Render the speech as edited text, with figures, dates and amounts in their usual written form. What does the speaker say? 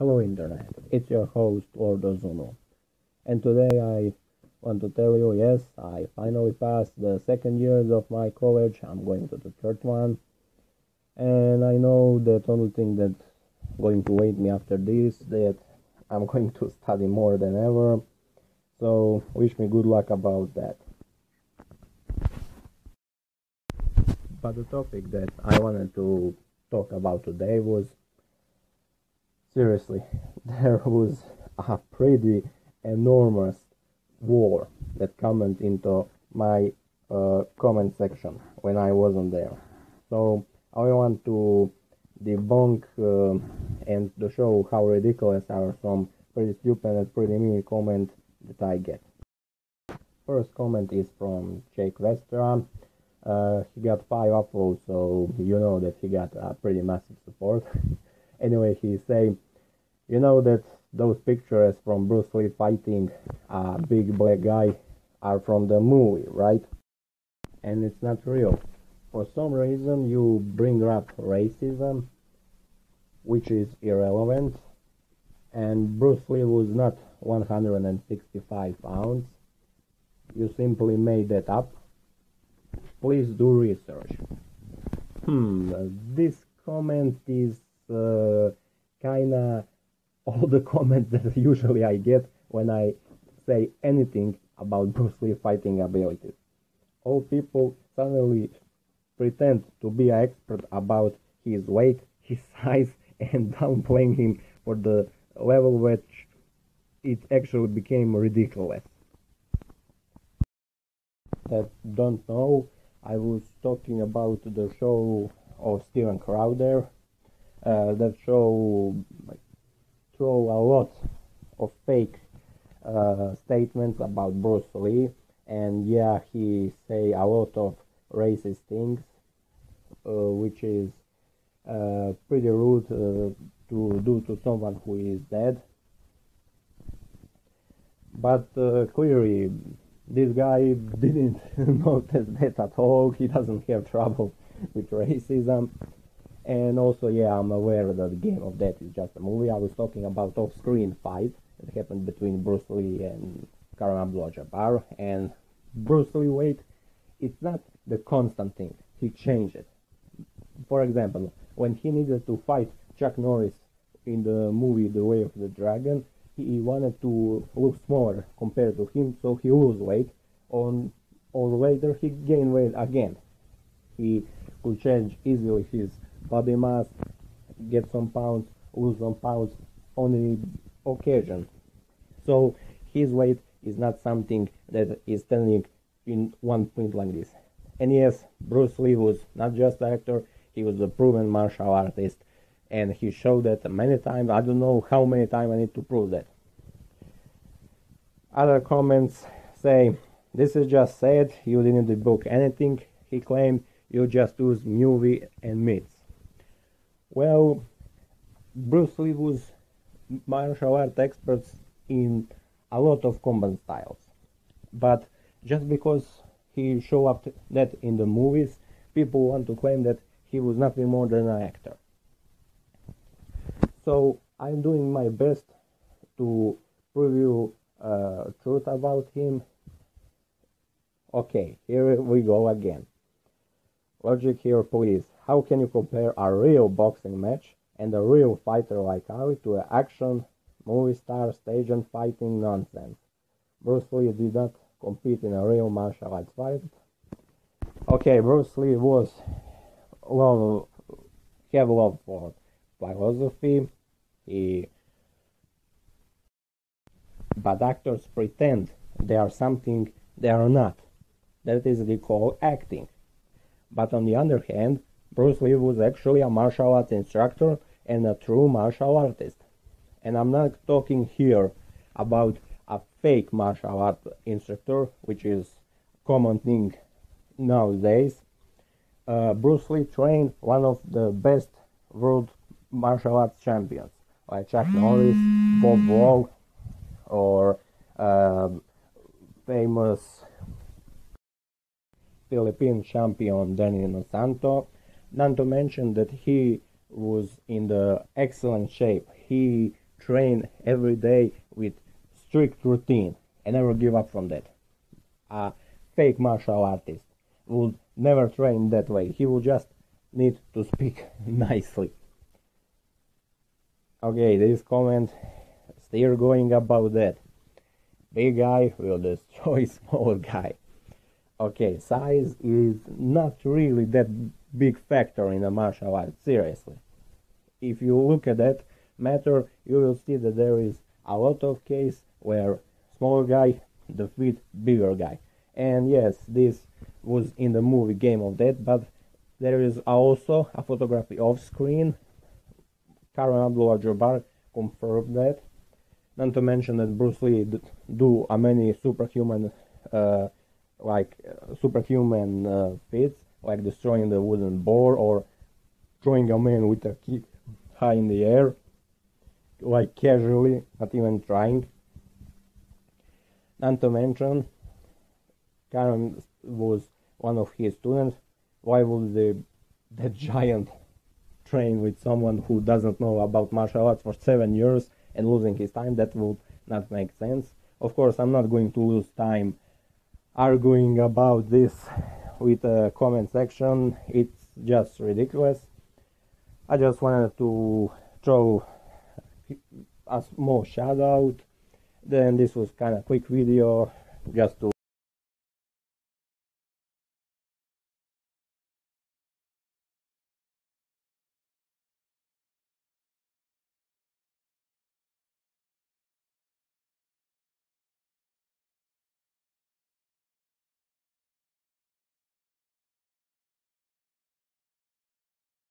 Hello Internet, it's your host Lord Ozunu, and today I want to tell you, yes, I finally passed the second years of my college. I'm going to the third one, and I know that only thing that's going to wait me after this, that I'm going to study more than ever, so wish me good luck about that. But the topic that I wanted to talk about today was, seriously, there was a pretty enormous war that came into my comment section when I wasn't there. So I want to debunk and to show how ridiculous are some pretty stupid and pretty mean comments that I get. First comment is from Jake Vestra. He got 5 upvotes, so you know that he got a pretty massive support. Anyway, he say, you know that those pictures from Bruce Lee fighting a big black guy are from the movie, right? And it's not real. For some reason you bring up racism, which is irrelevant, and Bruce Lee was not 165 pounds. You simply made that up. Please do research. This comment is kinda all the comments that usually I get when I say anything about Bruce Lee fighting abilities. All people suddenly pretend to be an expert about his weight, his size, and downplaying him for the level which it actually became ridiculous. That don't know, I was talking about the show of Steven Crowder. That show throw a lot of fake statements about Bruce Lee, and yeah, he say a lot of racist things, which is pretty rude to do to someone who is dead. But clearly, this guy didn't notice that at all. He doesn't have trouble with racism. And also, yeah, I'm aware that the Game of Death is just a movie. I was talking about off-screen fight that happened between Bruce Lee and Kareem Abdul-Jabbar. And Bruce Lee weight, it's not the constant thing. He changed it. For example, when he needed to fight Chuck Norris in the movie The Way of the Dragon, he wanted to look smaller compared to him, so he lose weight. Or later he gained weight again. He could change easily his body mass, get some pounds, lose some pounds on the occasion. So his weight is not something that is standing in one point like this. And yes, Bruce Lee was not just an actor, he was a proven martial artist, and he showed that many times. I don't know how many times I need to prove that. Other comments say, this is just said, you didn't debunk anything. He claimed you just use movie and myths. Well, Bruce Lee was martial art experts in a lot of combat styles, but just because he showed up that in the movies, people want to claim that he was nothing more than an actor. So I'm doing my best to prove you truth about him. Okay, here we go again. Logic here, please. How can you compare a real boxing match and a real fighter like Ali to an action, movie star, stage and fighting nonsense? Bruce Lee did not compete in a real martial arts fight. Okay, Bruce Lee have love for philosophy. But actors pretend they are something they are not. That is called acting. But on the other hand, Bruce Lee was actually a martial arts instructor and a true martial artist. And I'm not talking here about a fake martial art instructor, which is a common thing nowadays. Bruce Lee trained one of the best world martial arts champions, like Chuck Norris, Bob Wall, or famous Philippine champion Danny Santo. Not to mention that he was in the excellent shape. He train every day with strict routine and never give up from that. A fake martial artist would never train that way. He will just need to speak nicely. Okay, this comment still going about that. Big guy will destroy small guy. Okay, size is not really that big factor in a martial art, seriously. If you look at that matter, you will see that there is a lot of cases where small guy defeat bigger guy. And yes, this was in the movie Game of Death, but there is also a photography off screen. Karan Abdullah-Jabbar confirmed that. Not to mention that Bruce Lee do many superhuman feats, like destroying the wooden boar or throwing a man with a kick high in the air, like casually, not even trying. Not to mention, Karan was one of his students. Why would that giant train with someone who doesn't know about martial arts for 7 years and losing his time? That would not make sense. Of course, I'm not going to lose time arguing about this with a comment section. It's just ridiculous. I just wanted to throw a small shout out. Then this was kind of quick video just to